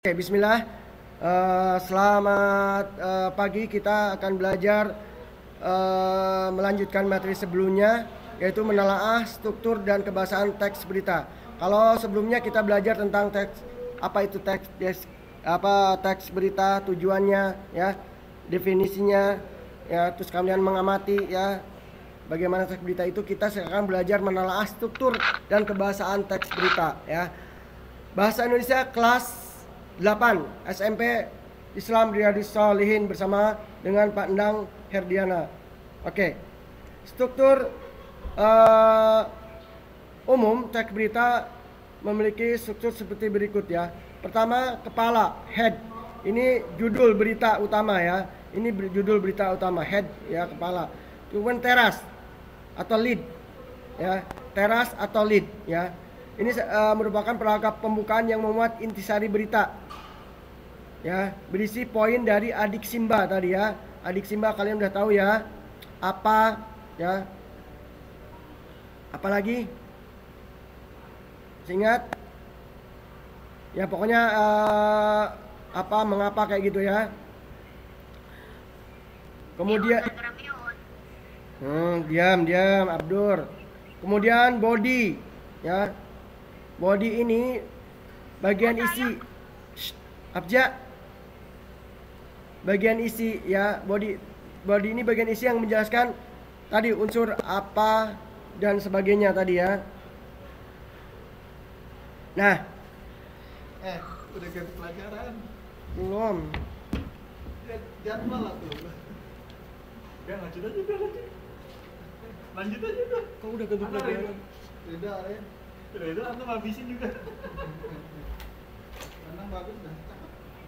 Oke, bismillah. Selamat pagi. Kita akan belajar melanjutkan materi sebelumnya, yaitu menelaah struktur dan kebahasaan teks berita. Kalau sebelumnya kita belajar tentang teks, apa itu teks berita, tujuannya, ya, definisinya, ya, terus kalian mengamati, ya, bagaimana teks berita itu. Kita sekarang belajar menelaah struktur dan kebahasaan teks berita, ya. Bahasa Indonesia kelas 8 SMP Islam Riyadhus Shalihin bersama dengan Pak Endang Herdiana. Oke. Struktur umum teks berita memiliki struktur seperti berikut, ya. Pertama, kepala, head. Ini judul berita utama, ya. Ini judul berita utama, head, ya, kepala. Kemudian teras atau lead, ya. Teras atau lead, ya. Ini merupakan perangkap pembukaan yang memuat intisari berita, ya, berisi poin dari adik Simba tadi, ya. Adik Simba kalian udah tahu, ya. Apa, ya. Apalagi? Ingat? Ya, pokoknya apa, mengapa, kayak gitu, ya. Kemudian diam Abdur. Kemudian body, ya. Body ini bagian isi. Abja. Bagian isi, ya. Body ini bagian isi yang menjelaskan tadi unsur apa dan sebagainya tadi, ya. Nah, udah ganti pelajaran belum. jadwal lah tuh. Udah lanjut aja udah. Kok udah ganti pelajaran? Udah itu antum habisin juga. Karena bagus dah.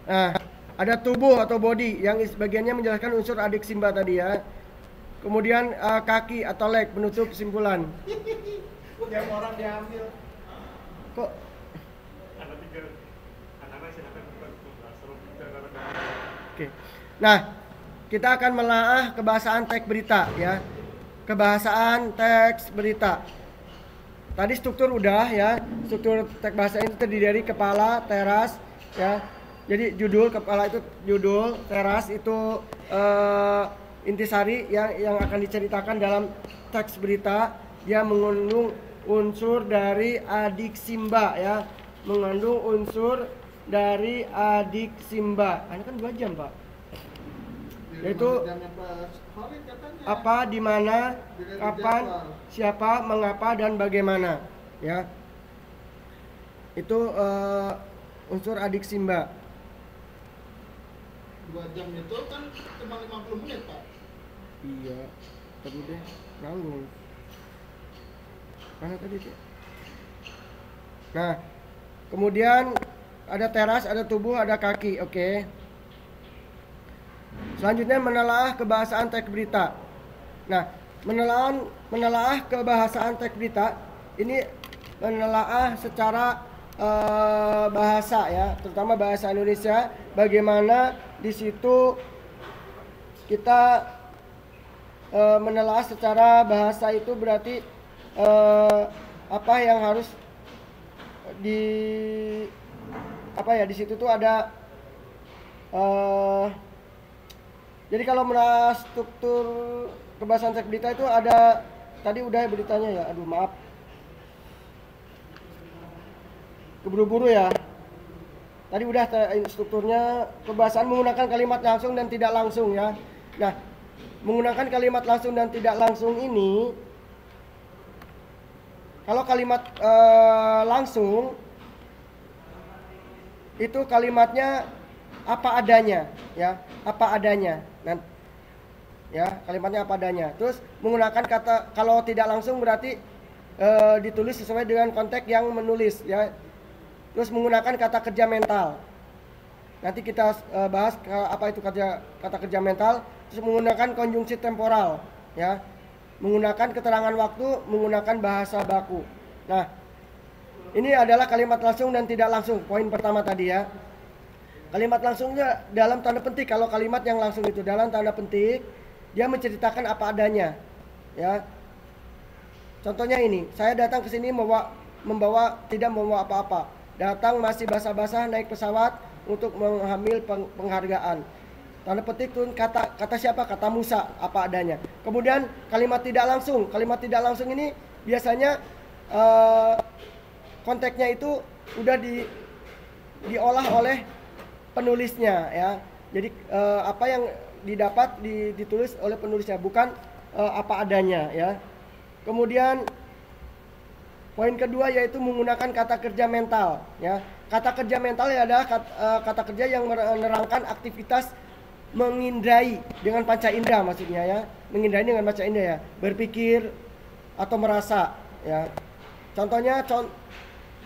Nah, ada tubuh atau body yang bagiannya menjelaskan unsur adik Simba tadi, ya. Kemudian kaki atau leg penutup kesimpulan. Tiap orang diambil. Kok Oke. Nah, kita akan menelaah kebahasaan teks berita, ya. Kebahasaan teks berita. Tadi struktur udah, ya. Struktur teks bahasa itu terdiri dari kepala, teras, ya. Jadi judul, kepala itu judul, teras itu intisari yang akan diceritakan dalam teks berita. Dia mengandung unsur dari adik Simba, ya. Mengandung unsur dari adik Simba. Ini kan 2 jam, Pak. Yaitu apa, di mana, kapan, siapa, mengapa, dan bagaimana, ya. Itu unsur adik Simba. 2 jam itu kan cuma 50 menit, Pak. Iya, tadi deh nanggung. Mana tadi deh? Nah, kemudian ada teras, ada tubuh, ada kaki, oke. Selanjutnya menelaah kebahasaan teks berita. Nah, menelaah kebahasaan teks berita ini menelaah secara bahasa, ya, terutama bahasa Indonesia. Bagaimana di situ kita menelaah secara bahasa itu berarti apa yang harus di situ tuh ada jadi kalau menelaah struktur kebahasaan teks berita itu ada tadi udah beritanya, ya. Aduh, maaf. Keburu-buru, ya. Tadi udah strukturnya kebahasaan menggunakan kalimat langsung dan tidak langsung, ya. Nah, menggunakan kalimat langsung dan tidak langsung ini, kalau kalimat langsung itu kalimatnya apa adanya, ya, apa adanya. Nah, ya, kalimatnya apa adanya. Terus menggunakan kata, kalau tidak langsung berarti ditulis sesuai dengan konteks yang menulis, ya. Terus menggunakan kata kerja mental. Nanti kita bahas apa itu kata kerja mental. Terus menggunakan konjungsi temporal, ya. Menggunakan keterangan waktu, menggunakan bahasa baku. Nah, ini adalah kalimat langsung dan tidak langsung. Poin pertama tadi, ya. Kalimat langsungnya dalam tanda petik. Kalau kalimat yang langsung itu dalam tanda petik, dia menceritakan apa adanya, ya. Contohnya ini, saya datang ke sini tidak membawa apa-apa. Datang masih basah-basah, naik pesawat untuk mengambil penghargaan. Tanda petik itu kata siapa? Kata Musa, apa adanya. Kemudian kalimat tidak langsung. Kalimat tidak langsung ini biasanya konteksnya itu udah diolah oleh penulisnya ya. Jadi apa yang didapat ditulis oleh penulisnya, bukan apa adanya ya. Kemudian poin kedua yaitu menggunakan kata kerja mental ya. Kata kerja mental ya adalah kata kerja yang menerangkan aktivitas mengindrai dengan panca indera, maksudnya ya, mengindrai dengan panca indera ya, berpikir atau merasa ya. Contohnya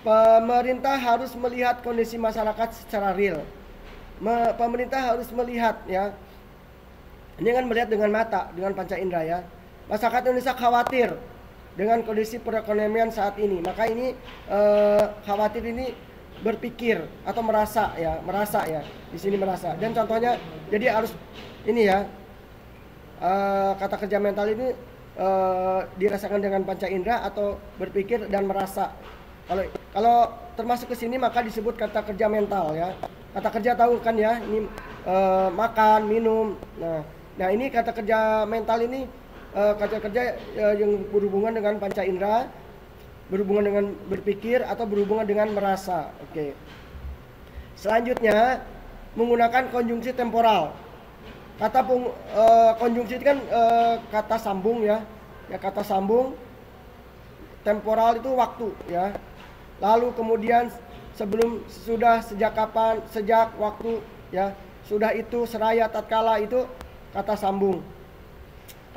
pemerintah harus melihat kondisi masyarakat secara real. Pemerintah harus melihat ya, ini kan melihat dengan mata, dengan panca indera ya. Masyarakat Indonesia khawatir dengan kondisi perekonomian saat ini, maka ini khawatir ini berpikir atau merasa ya, di sini merasa. Dan contohnya jadi harus ini ya, kata kerja mental ini dirasakan dengan panca indera atau berpikir dan merasa. Kalau termasuk ke sini maka disebut kata kerja mental ya. Kata kerja tahu kan ya, ini makan, minum. Nah ini kata kerja mental ini kata kerja yang berhubungan dengan panca indera, berhubungan dengan berpikir atau berhubungan dengan merasa. Oke. Selanjutnya menggunakan konjungsi temporal. Kata konjungsi itu kan kata sambung ya. Ya kata sambung. Temporal itu waktu ya. Lalu kemudian sebelum, sudah, sejak kapan, sejak, waktu ya. Sudah itu, seraya, tatkala itu kata sambung.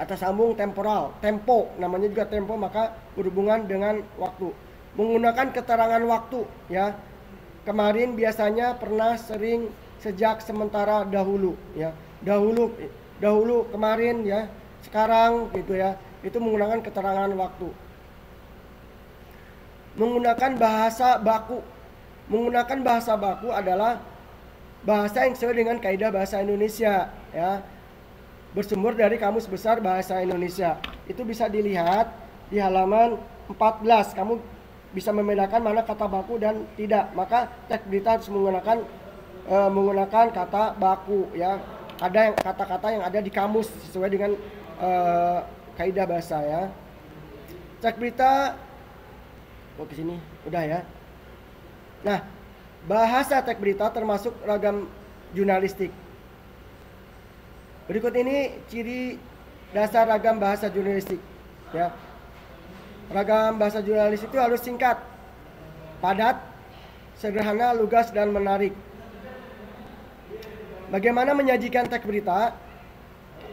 Kata sambung temporal, tempo, namanya juga tempo, maka berhubungan dengan waktu. Menggunakan keterangan waktu ya. Kemarin, biasanya, pernah, sering, sejak, sementara, dahulu ya. Dahulu, kemarin ya, sekarang gitu ya. Itu menggunakan keterangan waktu. Menggunakan bahasa baku. Menggunakan bahasa baku adalah bahasa yang sesuai dengan kaidah bahasa Indonesia ya. Bersumber dari Kamus Besar Bahasa Indonesia. Itu bisa dilihat di halaman 14. Kamu bisa membedakan mana kata baku dan tidak. Maka teks berita harus menggunakan kata baku ya. Ada yang kata-kata yang ada di kamus sesuai dengan kaidah bahasa ya. Teks berita ke sini udah ya. Nah, bahasa teks berita termasuk ragam jurnalistik. Berikut ini ciri dasar ragam bahasa jurnalistik ya. Ragam bahasa jurnalistik itu harus singkat, padat, sederhana, lugas, dan menarik. Bagaimana menyajikan teks berita?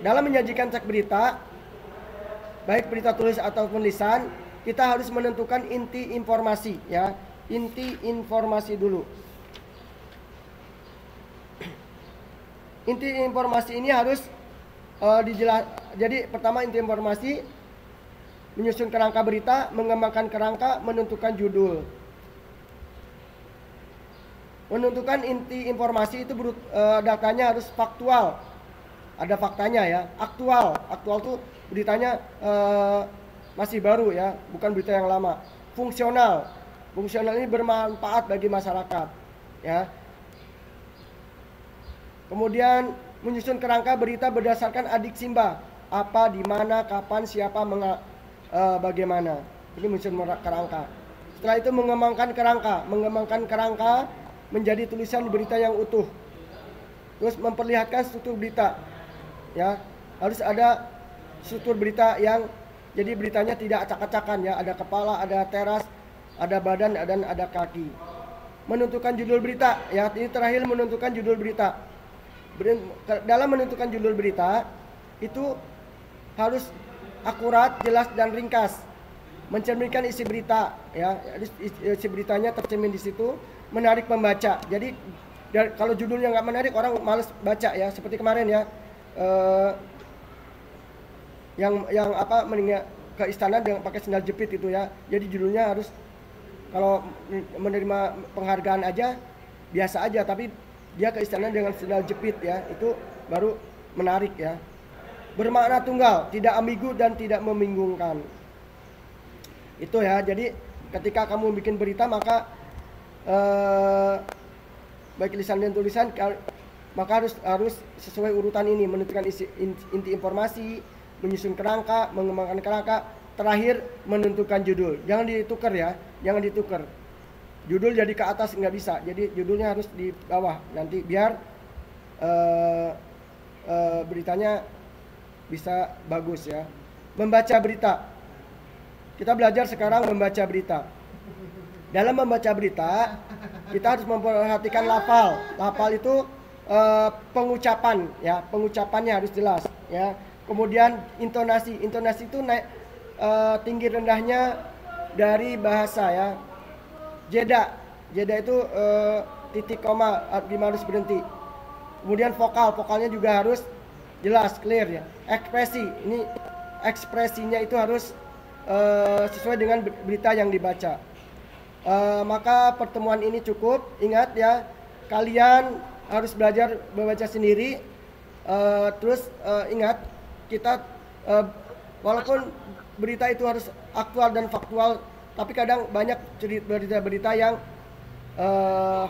Dalam menyajikan teks berita, baik berita tulis ataupun lisan, kita harus menentukan inti informasi ya. Inti informasi dulu. Inti informasi ini harus jadi pertama inti informasi, menyusun kerangka berita, mengembangkan kerangka, menentukan judul. Menentukan inti informasi itu datanya harus faktual. Ada faktanya ya. Aktual tuh beritanya masih baru ya, bukan berita yang lama. Fungsional ini bermanfaat bagi masyarakat ya. Kemudian menyusun kerangka berita berdasarkan adik simba, apa, di mana, kapan, siapa, bagaimana. Ini menyusun kerangka. Setelah itu mengembangkan kerangka menjadi tulisan berita yang utuh. Terus memperlihatkan struktur berita. Ya, harus ada struktur berita yang jadi beritanya tidak acak-acakan ya, ada kepala, ada teras, ada badan, dan ada kaki. Menentukan judul berita ya, ini terakhir menentukan judul berita. Dalam menentukan judul berita itu harus akurat, jelas, dan ringkas, mencerminkan isi berita ya. Isi beritanya tercermin di situ, menarik pembaca. Jadi kalau judulnya nggak menarik, orang males baca ya. Seperti kemarin ya, yang apa, meninggal ke istana dengan pakai sendal jepit itu ya. Jadi judulnya harus, kalau menerima penghargaan aja biasa aja, tapi dia ke istana dengan sendal jepit ya, itu baru menarik ya. Bermakna tunggal, tidak ambigu dan tidak membingungkan. Itu ya. Jadi ketika kamu bikin berita, maka baik lisan dan tulisan, maka harus sesuai urutan ini, menentukan inti informasi, menyusun kerangka, mengembangkan kerangka, terakhir menentukan judul. Jangan ditukar ya, jangan ditukar. Judul jadi ke atas nggak bisa, jadi judulnya harus di bawah nanti biar beritanya bisa bagus ya. Membaca berita, kita belajar sekarang membaca berita. Dalam membaca berita kita harus memperhatikan lafal. Lafal itu pengucapan ya, pengucapannya harus jelas ya. Kemudian intonasi itu naik tinggi rendahnya dari bahasa ya. Jeda itu titik koma harus berhenti. Kemudian vokalnya juga harus jelas, clear ya. Ekspresinya itu harus sesuai dengan berita yang dibaca. Maka pertemuan ini cukup. Ingat ya, kalian harus belajar membaca sendiri. Terus ingat, kita walaupun berita itu harus aktual dan faktual, tapi kadang banyak berita-berita yang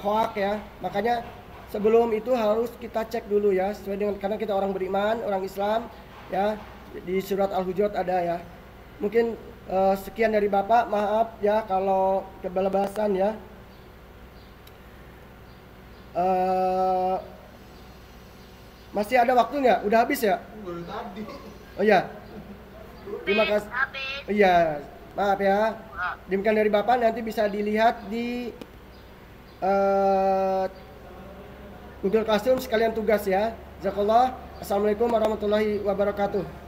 hoak ya. Makanya sebelum itu harus kita cek dulu ya, sesuai dengan, karena kita orang beriman, orang Islam ya. Di surat Al-Hujurat ada ya. Mungkin sekian dari Bapak, maaf ya kalau kebablasan ya. Masih ada waktu nggak? Udah habis ya? Baru tadi. Oh iya. Terima kasih. Oh, iya, maaf ya. Demikian dari Bapak, nanti bisa dilihat di Google Classroom sekalian tugas ya. Jazakallah. Assalamualaikum warahmatullahi wabarakatuh.